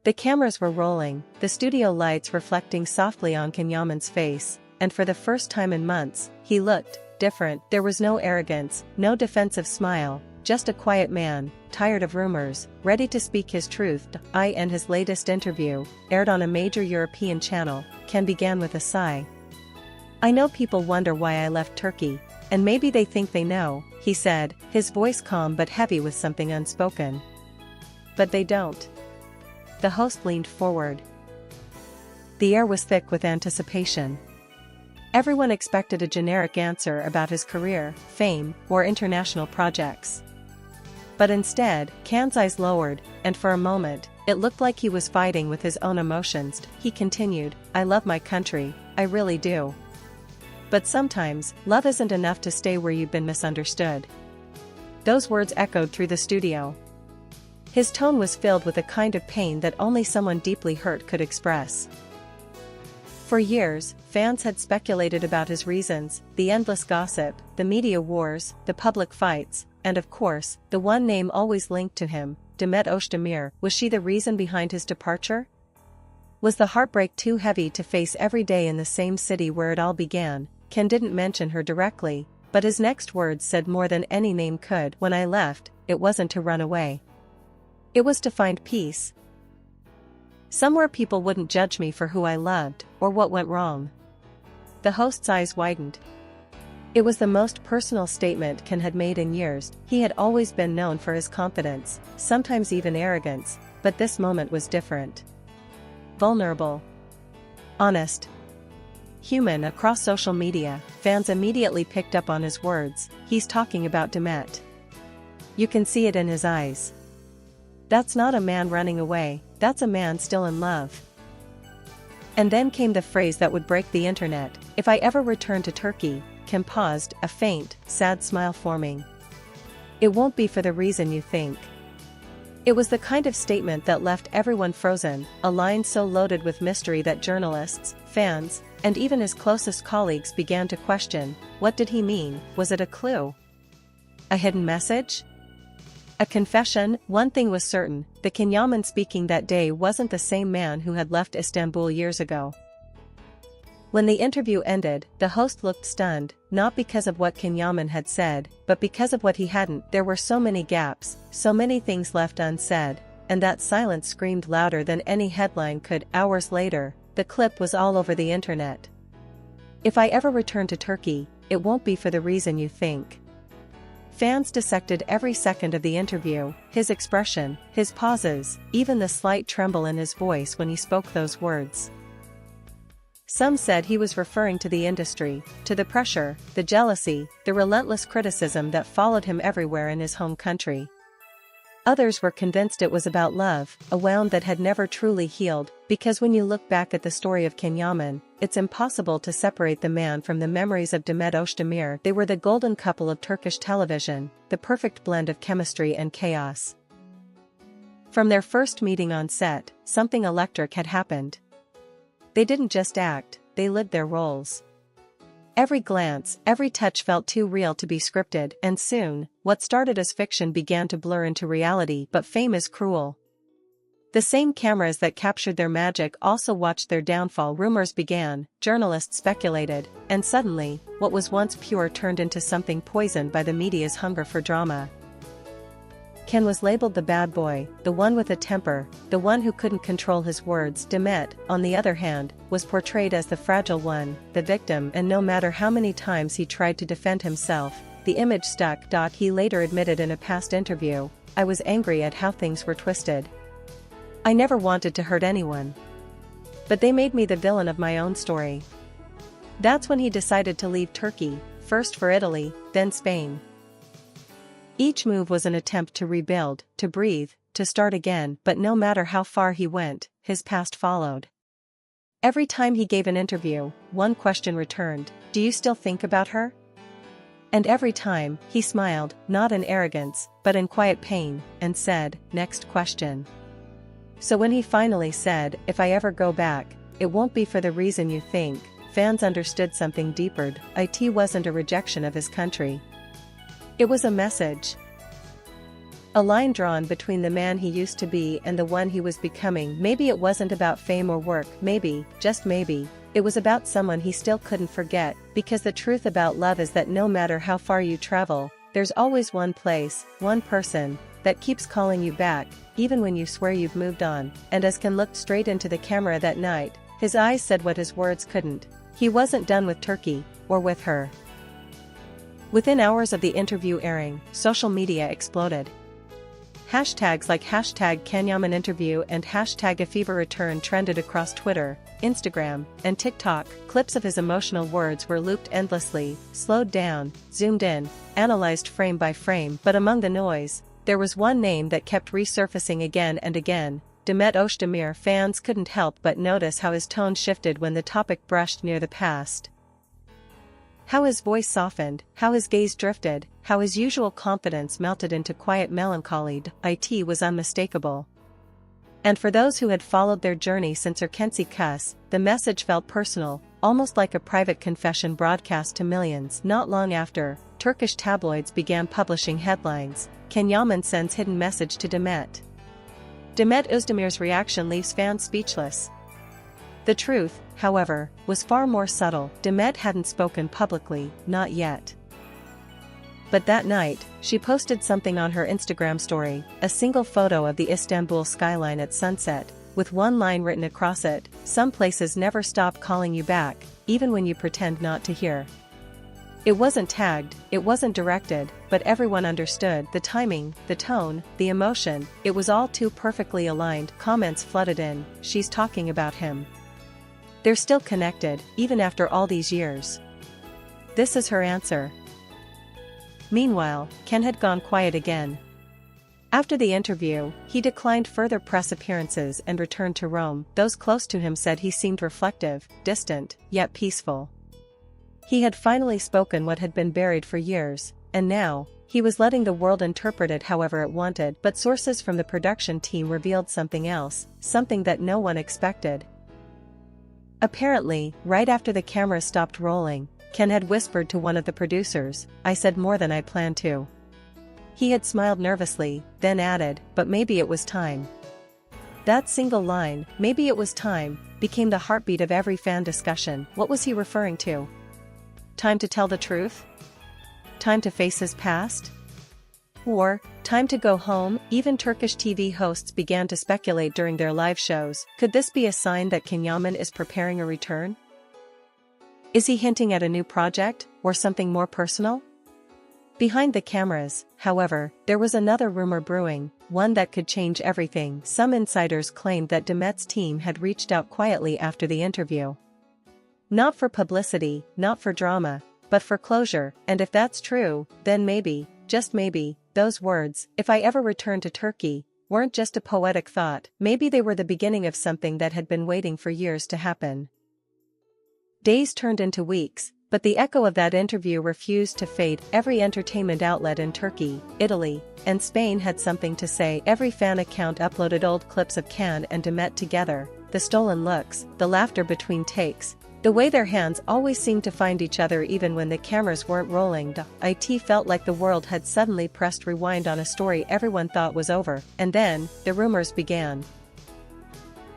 The cameras were rolling, the studio lights reflecting softly on Can Yaman's face, and for the first time in months, he looked different. There was no arrogance, no defensive smile, just a quiet man, tired of rumors, ready to speak his truth. And his latest interview, aired on a major European channel, began with a sigh. "I know people wonder why I left Turkey, and maybe they think they know," he said, his voice calm but heavy with something unspoken. "But they don't." The host leaned forward. The air was thick with anticipation. Everyone expected a generic answer about his career, fame, or international projects. But instead, Can's eyes lowered, and for a moment, it looked like he was fighting with his own emotions. He continued, "I love my country, I really do. But sometimes, love isn't enough to stay where you've been misunderstood." Those words echoed through the studio. His tone was filled with a kind of pain that only someone deeply hurt could express. For years, fans had speculated about his reasons, the endless gossip, the media wars, the public fights, and of course, the one name always linked to him, Demet Özdemir. Was she the reason behind his departure? Was the heartbreak too heavy to face every day in the same city where it all began? Can didn't mention her directly, but his next words said more than any name could. "When I left, it wasn't to run away. It was to find peace. Somewhere people wouldn't judge me for who I loved, or what went wrong." The host's eyes widened. It was the most personal statement Can had made in years. He had always been known for his confidence, sometimes even arrogance, but this moment was different. Vulnerable. Honest. Human. Across social media, fans immediately picked up on his words. "He's talking about Demet. You can see it in his eyes. That's not a man running away, that's a man still in love." And then came the phrase that would break the internet, "If I ever return to Turkey." Can paused, a faint, sad smile forming. "It won't be for the reason you think." It was the kind of statement that left everyone frozen, a line so loaded with mystery that journalists, fans, and even his closest colleagues began to question, what did he mean? Was it a clue? A hidden message? A confession? One thing was certain, the Can Yaman speaking that day wasn't the same man who had left Istanbul years ago. When the interview ended, the host looked stunned, not because of what Can Yaman had said, but because of what he hadn't. There were so many gaps, so many things left unsaid, and that silence screamed louder than any headline could. Hours later, the clip was all over the internet. "If I ever return to Turkey, it won't be for the reason you think." Fans dissected every second of the interview, his expression, his pauses, even the slight tremble in his voice when he spoke those words. Some said he was referring to the industry, to the pressure, the jealousy, the relentless criticism that followed him everywhere in his home country. Others were convinced it was about love, a wound that had never truly healed, because when you look back at the story of Can Yaman, it's impossible to separate the man from the memories of Demet Özdemir. They were the golden couple of Turkish television, the perfect blend of chemistry and chaos. From their first meeting on set, something electric had happened. They didn't just act, they lived their roles. Every glance, every touch felt too real to be scripted, and soon, what started as fiction began to blur into reality. But fame is cruel. The same cameras that captured their magic also watched their downfall. Rumors began, journalists speculated, and suddenly, what was once pure turned into something poisoned by the media's hunger for drama. Can was labeled the bad boy, the one with a temper, the one who couldn't control his words. Demet, on the other hand, was portrayed as the fragile one, the victim, and no matter how many times he tried to defend himself, the image stuck. He later admitted in a past interview, "I was angry at how things were twisted. I never wanted to hurt anyone. But they made me the villain of my own story." That's when he decided to leave Turkey, first for Italy, then Spain. Each move was an attempt to rebuild, to breathe, to start again. But no matter how far he went, his past followed. Every time he gave an interview, one question returned, "Do you still think about her?" And every time, he smiled, not in arrogance, but in quiet pain, and said, "Next question." So when he finally said, "If I ever go back, it won't be for the reason you think," fans understood something deeper. It wasn't a rejection of his country. It was a message. A line drawn between the man he used to be and the one he was becoming. Maybe it wasn't about fame or work, maybe, just maybe, it was about someone he still couldn't forget, because the truth about love is that no matter how far you travel, there's always one place, one person, that keeps calling you back, even when you swear you've moved on. And as Can looked straight into the camera that night, his eyes said what his words couldn't. He wasn't done with Turkey, or with her. Within hours of the interview airing, social media exploded. Hashtags like hashtag Can Yaman interview and hashtag a fever return trended across Twitter, Instagram, and TikTok. Clips of his emotional words were looped endlessly, slowed down, zoomed in, analyzed frame by frame. But among the noise, there was one name that kept resurfacing again and again, Demet Özdemir. Fans couldn't help but notice how his tone shifted when the topic brushed near the past. How his voice softened, how his gaze drifted, how his usual confidence melted into quiet melancholy. It was unmistakable. And for those who had followed their journey since her Kensi Kuss, the message felt personal, almost like a private confession broadcast to millions. Not long after, Turkish tabloids began publishing headlines, Can Yaman sends hidden message to Demet. Demet Özdemir's reaction leaves fans speechless. The truth, however, was far more subtle. Demet hadn't spoken publicly, not yet. But that night, she posted something on her Instagram story, a single photo of the Istanbul skyline at sunset, with one line written across it: "Some places never stop calling you back, even when you pretend not to hear." It wasn't tagged, it wasn't directed, but everyone understood the timing, the tone, the emotion. It was all too perfectly aligned. Comments flooded in, "She's talking about him. They're still connected, even after all these years. This is her answer." Meanwhile, Can had gone quiet again. After the interview, he declined further press appearances and returned to Rome. Those close to him said he seemed reflective, distant, yet peaceful. He had finally spoken what had been buried for years, and now, he was letting the world interpret it however it wanted. But sources from the production team revealed something else, something that no one expected. Apparently, right after the camera stopped rolling, Can had whispered to one of the producers, "I said more than I planned to." He had smiled nervously, then added, "But maybe it was time." That single line, "maybe it was time," became the heartbeat of every fan discussion. What was he referring to? Time to tell the truth? Time to face his past? Or, time to go home? Even Turkish TV hosts began to speculate during their live shows. Could this be a sign that Can Yaman is preparing a return? Is he hinting at a new project, or something more personal? Behind the cameras, however, there was another rumor brewing, one that could change everything. Some insiders claimed that Demet's team had reached out quietly after the interview. Not for publicity, not for drama, but for closure. And if that's true, then maybe, just maybe, those words, "if I ever return to Turkey," weren't just a poetic thought. Maybe they were the beginning of something that had been waiting for years to happen. Days turned into weeks, but the echo of that interview refused to fade. Every entertainment outlet in Turkey, Italy, and Spain had something to say. Every fan account uploaded old clips of Can and Demet together, the stolen looks, the laughter between takes, the way their hands always seemed to find each other even when the cameras weren't rolling. It felt like the world had suddenly pressed rewind on a story everyone thought was over. And then, the rumors began.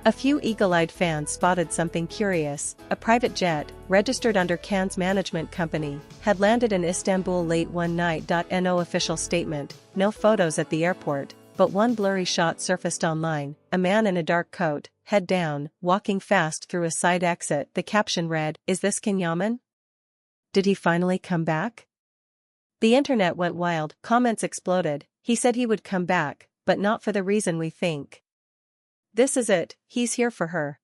A few eagle-eyed fans spotted something curious. A private jet, registered under Can's management company, had landed in Istanbul late one night. No official statement, no photos at the airport, but one blurry shot surfaced online, a man in a dark coat, head down, walking fast through a side exit. The caption read, "Is this Can Yaman? Did he finally come back?" The internet went wild, comments exploded. "He said he would come back, but not for the reason we think. This is it, he's here for her."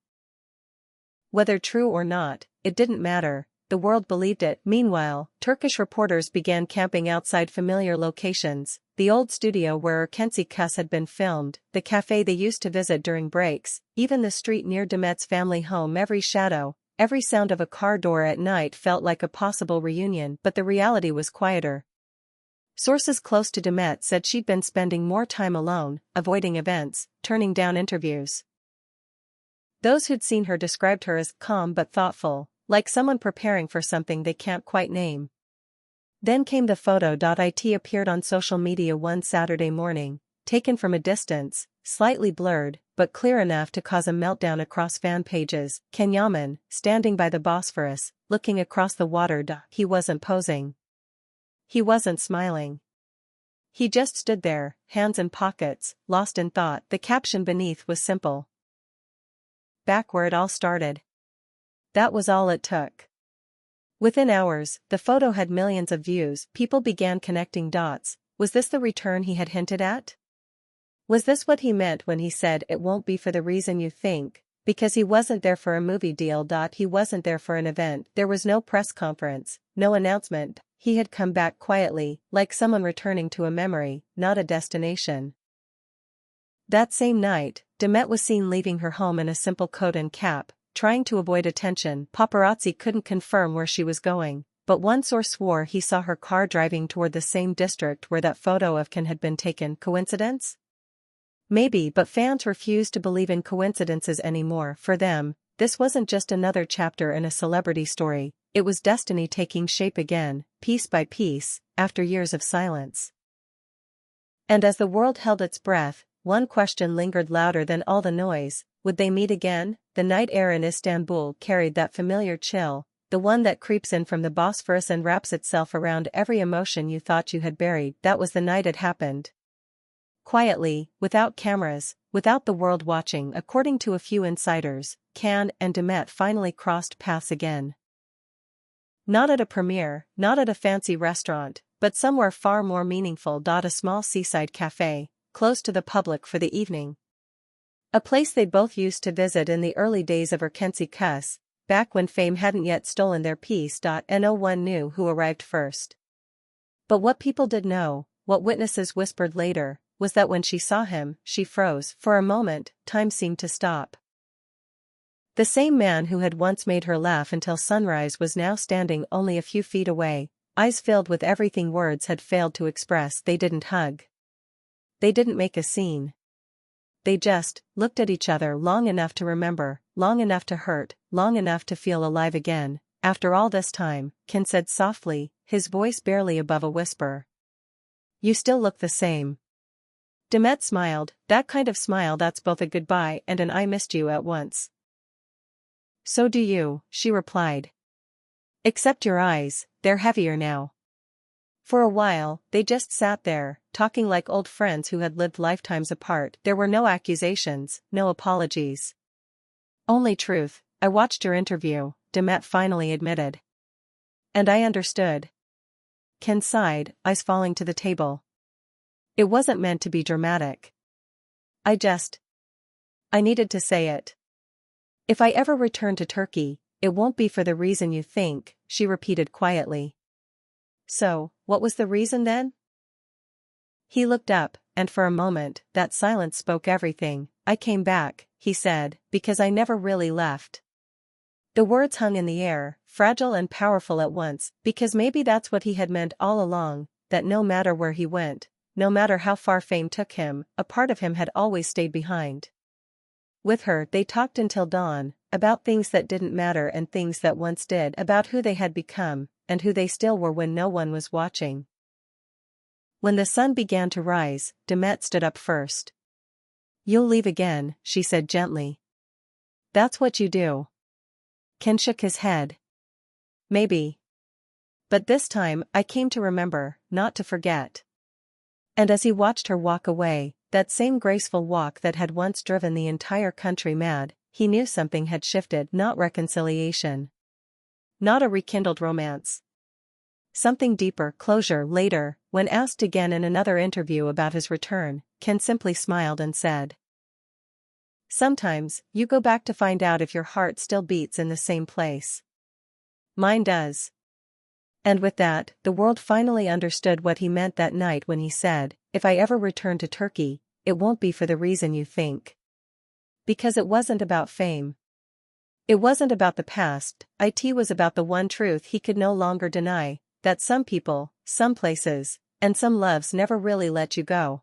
Whether true or not, it didn't matter, the world believed it. Meanwhile, Turkish reporters began camping outside familiar locations, the old studio where Kensi Kuss had been filmed, the cafe they used to visit during breaks, even the street near Demet's family home. Every shadow, every sound of a car door at night felt like a possible reunion. But the reality was quieter. Sources close to Demet said she'd been spending more time alone, avoiding events, turning down interviews. Those who'd seen her described her as calm but thoughtful, like someone preparing for something they can't quite name. Then came the photo. It appeared on social media one Saturday morning, taken from a distance, slightly blurred, but clear enough to cause a meltdown across fan pages. Can Yaman, standing by the Bosphorus, looking across the water. He wasn't posing. He wasn't smiling. He just stood there, hands in pockets, lost in thought. The caption beneath was simple. Back where it all started. That was all it took. Within hours, the photo had millions of views. People began connecting dots. Was this the return he had hinted at? Was this what he meant when he said it won't be for the reason you think? Because he wasn't there for a movie deal. He wasn't there for an event. There was no press conference, no announcement. He had come back quietly, like someone returning to a memory, not a destination. That same night, Demet was seen leaving her home in a simple coat and cap, trying to avoid attention. Paparazzi couldn't confirm where she was going, but one source swore he saw her car driving toward the same district where that photo of Can had been taken. Coincidence? Maybe, but fans refused to believe in coincidences anymore. For them, this wasn't just another chapter in a celebrity story, it was destiny taking shape again, piece by piece, after years of silence. And as the world held its breath, one question lingered louder than all the noise: would they meet again? The night air in Istanbul carried that familiar chill, the one that creeps in from the Bosphorus and wraps itself around every emotion you thought you had buried. That was the night it happened. Quietly, without cameras, without the world watching. According to a few insiders, Can and Demet finally crossed paths again. Not at a premiere, not at a fancy restaurant, but somewhere far more meaningful. A small seaside cafe, close to the public for the evening. A place they both used to visit in the early days of Erkenci Kuss, back when fame hadn't yet stolen their peace. No one knew who arrived first. But what people did know, what witnesses whispered later, was that when she saw him, she froze. For a moment, time seemed to stop. The same man who had once made her laugh until sunrise was now standing only a few feet away, eyes filled with everything words had failed to express. They didn't hug. They didn't make a scene. They just looked at each other long enough to remember, long enough to hurt, long enough to feel alive again. After all this time, Can said softly, his voice barely above a whisper. You still look the same. Demet smiled, that kind of smile that's both a goodbye and an I missed you at once. So do you, she replied. Except your eyes, they're heavier now. For a while, they just sat there, talking like old friends who had lived lifetimes apart. There were no accusations, no apologies. Only truth. I watched your interview, Demet finally admitted. And I understood. Can sighed, eyes falling to the table. It wasn't meant to be dramatic. I needed to say it. If I ever return to Turkey, it won't be for the reason you think, she repeated quietly. So, what was the reason then? He looked up, and for a moment, that silence spoke everything. I came back, he said, because I never really left. The words hung in the air, fragile and powerful at once, because maybe that's what he had meant all along, that no matter where he went, no matter how far fame took him, a part of him had always stayed behind. With her, they talked until dawn, about things that didn't matter and things that once did, about who they had become, and who they still were when no one was watching. When the sun began to rise, Demet stood up first. You'll leave again, she said gently. That's what you do. Can shook his head. Maybe. But this time, I came to remember, not to forget. And as he watched her walk away, that same graceful walk that had once driven the entire country mad, he knew something had shifted. Not reconciliation. Not a rekindled romance. Something deeper. Closure. Later, when asked again in another interview about his return, Can simply smiled and said, sometimes, you go back to find out if your heart still beats in the same place. Mine does. And with that, the world finally understood what he meant that night when he said, if I ever return to Turkey, it won't be for the reason you think. Because it wasn't about fame. It wasn't about the past, it was about the one truth he could no longer deny, that some people, some places, and some loves never really let you go.